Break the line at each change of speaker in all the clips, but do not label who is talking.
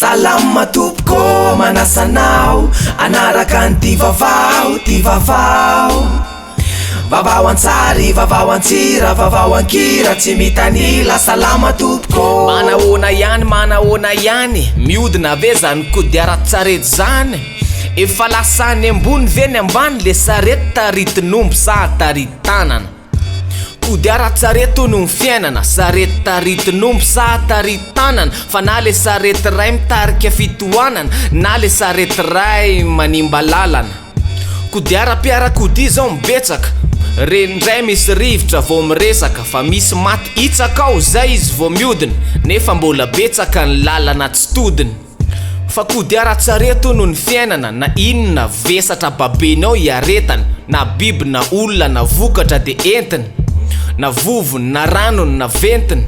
salama tompoko manasanao anaraka ny ty vavao vavao antsary vavao antsira vavao ankira tsy mitanila salama tompoko
manahoana ihany miodina ve zany kodiara-tsarety zany efa lasany ambony ve ny ambany le sarety taritin'omby sa taritanana kodiara-tsarety no ny fiainana sarety taritin'omby sa taritanana fa na le sarety ray mitarika fitohanana na le sarety ray manimba lalana kodiara-piarakodia zao mibetsaka renindray misy rivotra vao miresaka fa misy maty itsaka ao zay izy vao miodina nefa mbola betsaka ny lalana tsy todiny fa kodiara-tsarety no ny fiainana na inona vesatra babenao iaretana na biby na olona na vokatra de entina na vovony na ranony na ventiny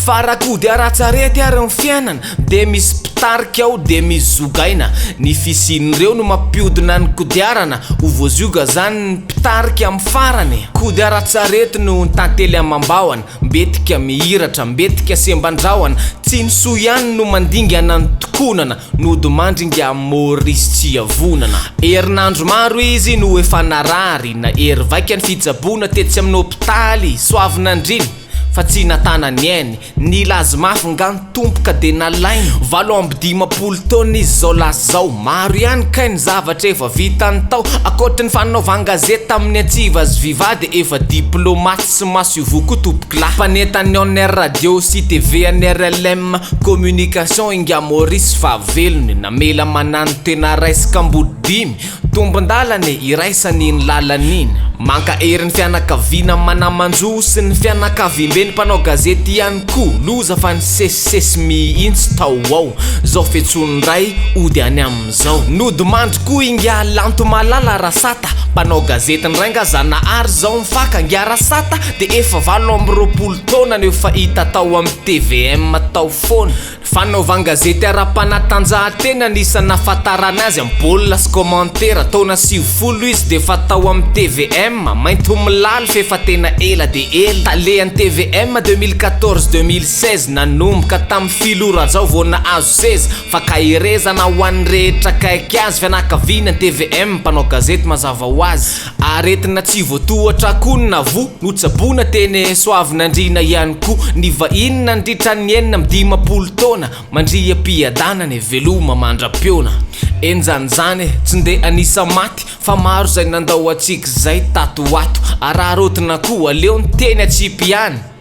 fa raha kodiara-tsarety ary ny fiainana de misy pitarika ao de misy zogaina ny fisin'ireo no mampiodina ny kodiarana ho voazioga zany ny pitarika amin'ny farany kodiara-tsarety no ny tantely amam-bahona mbetika mihiratra mbetika semban-drahona tsy nysoa ihany no mandingana ny tokonana nody mandringa Maurice tsy avonana herinandro maro izy no efa narary na hery vaika ny fijabona tetsy amin'ny hôpitaly soavinandriny fa tsy natana ny ainy ny lazy mafy nga nitompoka de nalainy 7 taona izy zao lasy zao maro ihany kainy zavatra efa vitany tao akoatra ny fanaovana gazety amin'ny antsiva azy vivady efa diplomaty sy maso ivoko tompokla mpanetany en radio sy tv en RLM communication inga Maurice fa velony namela manano tena raisika ambodimy tombon-dalany iraisany ny lalaniny manka erin'ny fianakaviana manamanjo sy ny fianakavimbeny mpanao gazety ihany koa loza fa ny sesisesy mihitsy tao ao zao fetsony ray ody any amizao nody mandry koa inga lanto malala rasata mpanao gazety ny rainga zanahary zao mifaka ngia rasata de efa 20 taona no efa hita tao amin'ny TVM tao foana fanaovana gazety ara-panatanjahantena nisana fatarana azy amin'ny baolina sy commentaire taona 9 izy de fa tao amin'ny TVM mainto milaly fefa tena ela de ela talehan'ny TVM 2014-2016 nanomboka tamin'ny filora zao vao nahazo 16 fa kairezana ho an'ny rehetra kaiky azy fianakaviana TVM mpanao gazety mazava ho azy aretina tsy voatohatra koa ny navo notsabona teny soavinandrina ihany koa ny vahiny nandritra ny 19 taona mandria piadana ny veloma mandra-piona enjanjany tsy nde anisa maty fa maro zay nandao atsika zay tato ato ararotina koa aleo ny teny atsipiany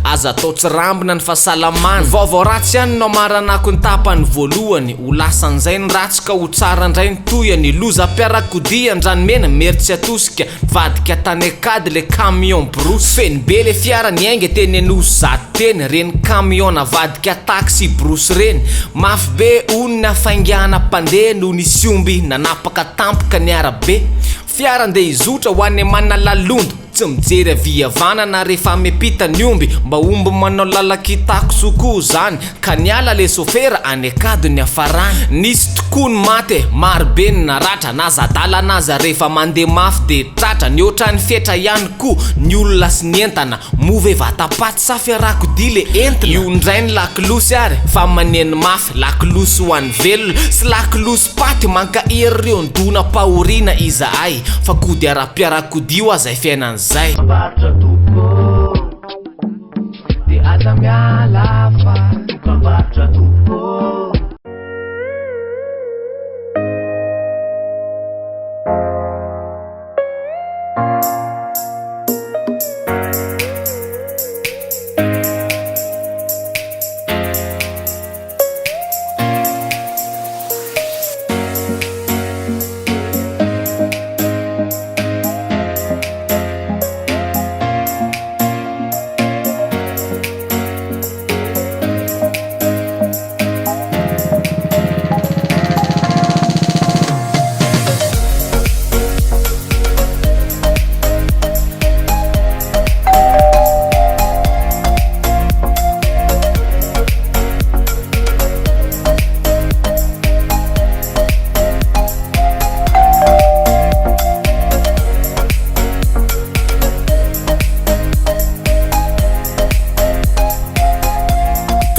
aza atao tsy rambina ny fahasalamany vaovao ratsy ihany no maranako ny tapany voalohany ho lasan'izay ny ratsy ka ho tsara ndray ny toyany loza piarakodia andranomena mery tsy atosika vadika tany akady le camion brosy feny be le fiara ny ainga teny anosy zato teny reny camion navadika taxi brosy reny mafy be onony afaingana mpandeha no nisy omby nanapaka tampoka ny arabe fiara nde izotra ho an'ny manalalondo tsy mijery aviavana na rehefa mepita ny omby mba omby manao lalakitako sokoa zany ka niala le sofera any akady ny afarany nisy tokoa ny maty marobe ny naratra nazadala naza rehefa mandeha mafy de tratra ny oatra ny fetra ihany koa ny olona sy ny entana move vatapaty sa fiarakodia le entina io ndray ny lakilosy ary fa maneny mafy lakilosy ho an'ny velona sy lakilosy paty manka ireo ndona pahorina izahay fa kodiara-piarakodia ho azay fiainany zay
Bartra tupo Di alam ya lafa Bartra tupo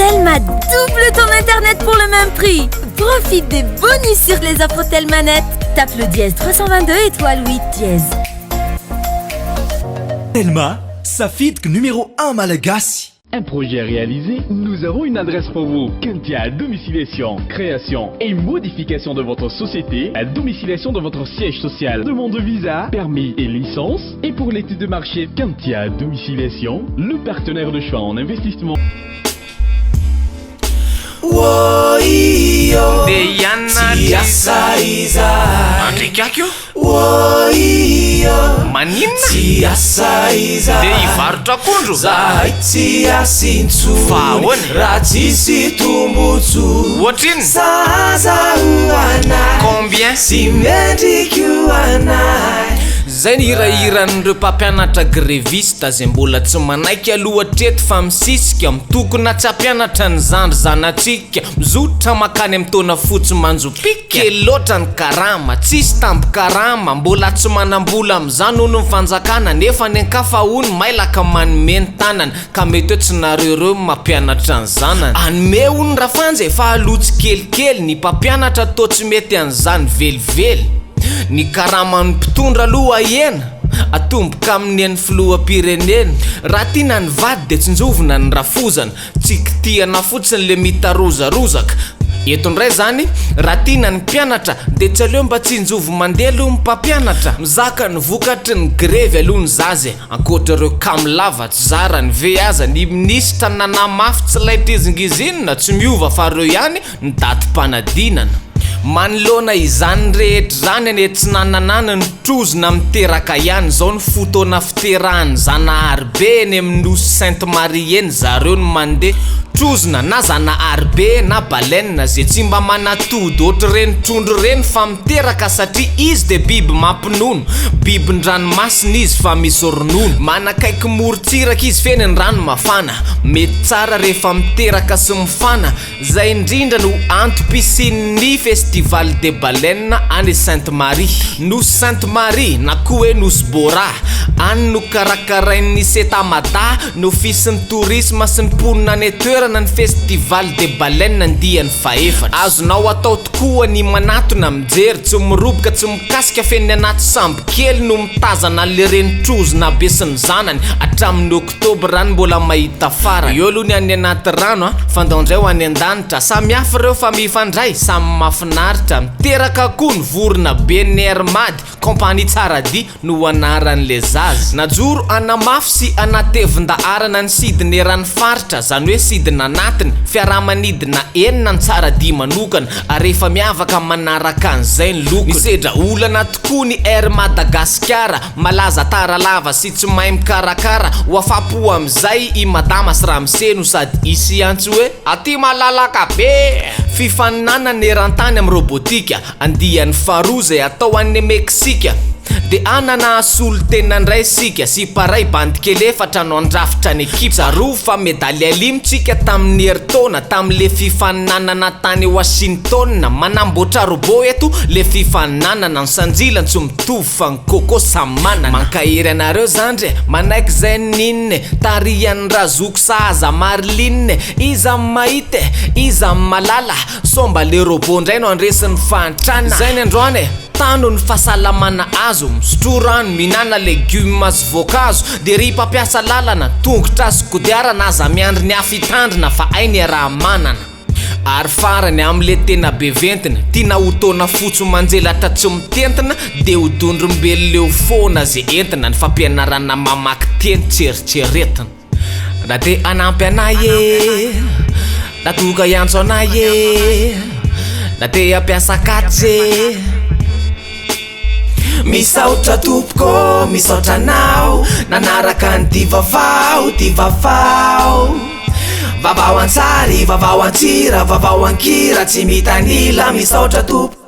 Telma double ton internet pour le même prix. profite des bonus sur les offres Telmanet. Tape le dièse 322 étoile 8 dièse.
Telma, Safidk numéro 1 Malagasy.
Un projet réalisé, nous avons une adresse pour vous. Kentia domiciliation, création et modification de votre société, à domiciliation de votre siège social, demande de visa, permis et licence. Et pour l'étude de marché, Kentia domiciliation, le partenaire de choix en investissement.
Woio
De ianna
Tiasa izay
andrekako
Woio
maninona
Tiasa izay
de ivarotra akondro
Zahay tsy asintsony
Fa ahoana?
Raha tsisy tombontsony
ohatriny
Zaza ho anay
combien
Sy mendriky ho anay
zay ny hirahiran'ireo mpampianatra grevista zay mbola tsy manaiky aloha treto fa misisika mitokona tsy hampianatra ny zandry zanatsika mizotra makany amin'ny taona fotsy manjopika kely loatra ny karama tsisy tamby karama mbola tsy manambola amin'izany noho ny fanjakana nefa ny ankafahoany mailaka manomeny tanana ka mety hoe tsy nareoreo mampianatra ny zanany anome hony rafanja efa alotsy kelikely ny mpampianatra to tsy mety an'izany velively ny karamany mpitondra aloha iena atomboka amin'ny eny filoham-pirenena raha tiana ny vady de tsy njovona ny rafozana tsy kitiana fotsiny le mitarozarozaka eto ndray zany raha tiana ny mpianatra de tsy aleo mba tsy njovo mandeha aloha mpampianatra mizaka ny vokatry ny grevy aloha ny zazy ankoatra ireo kamilava tsy zara ny veaza ny minisitra nanamafy tsy laitrezingizinina tsy miova fa reo ihany ny datim-panadinana manoloana izany rehetra zany ane tsy nananana ny trozona miteraka ihany zao ny fotoana fiterahany zanahary be eny amin'ny nosy Sainte Marie eny zareo ny mandeha trozona na zanahary be na baleine zay tsy mba manatody ohatry reny trondro reny fa miteraka satria izy de biby mampinono bibin-dranomasina izy fa misy ronono manakaiky morontsiraka izy feny ny rano mafana mety tsara rehefa miteraka sy mifana zay indrindra no antom-pisin'ny festival de baleine any Sainte Marie nosy Sainte Marie na koa hoe nosy Bora any no karakarain'ny setamada no fisin'ny tourisme sy ny ponina ny toerana ny festival de baleine andiany faefatra azonao atao tokoa ny manatona mijery tsy miroboka tsy mikasika feny anaty samby kely no mitazana le reny trozona be sy ny zanany hatramin'ny oktobra any mbola mahita fara eo aloha ny any anaty rano fandaondray ho any an-danitra samy hafa ireo fa mifandray samy mafinaritra miteraka koa ny vorona be ny Hermady kompani tsara di no anaran'le zazy najoro anamafy sy anatevin-daharana ny sidiny erany faritra zany hoe sidina anatiny fiaramanidina enina ny tsara di manokana ary efa miavaka manaraka an'izay ny loko misedra olana tokoa ny Air Madagasikara malaza tara lava sy tsy mahay mikarakara hoafapo am'izay i madama sy ramseno sady isy antsy hoe aty malalaka be fifaninana ny erantany amin'ny robotika andian'ny faroa zay atao an'ny Meksika de anana asolo tena ndray sika sy paray bandikely efatra no andrafitra ny ekipa zaroa fa medaly alimtsika tamin'ny heritaona tam'le fifaninanana tany Washington manamboatra robot eto le fifaninanana ny sanjilany tsy mitovy fa ny koko samy manana mankahiry anareo zandry manaiky zay ninne tarian'ny razoko sahaza Marline iza mahite iza malala somba le robot ndray no andresin'ny fantrana zay ny androany tano ny fahasalamana azo misotro rano minana legioma sy voankazo de ry mpampiasa lalana tongotra sy kodiarana aza miandry ny afitandrina fa ainy raha manana ary farany am'le tena be ventina tiana hotona fotso manjelatra tsy mitentina de hodondrombely leo foana zay entina ny fampianarana mamaky teny tseritseretina raha de anampy anay e da toka iantso anay e da te ampiasa katsy
misaotra tompoko misaotra anao nanaraka ny divavao vavao ansary vavao antsira vavao ankira tsy mitanila misaotra tompoko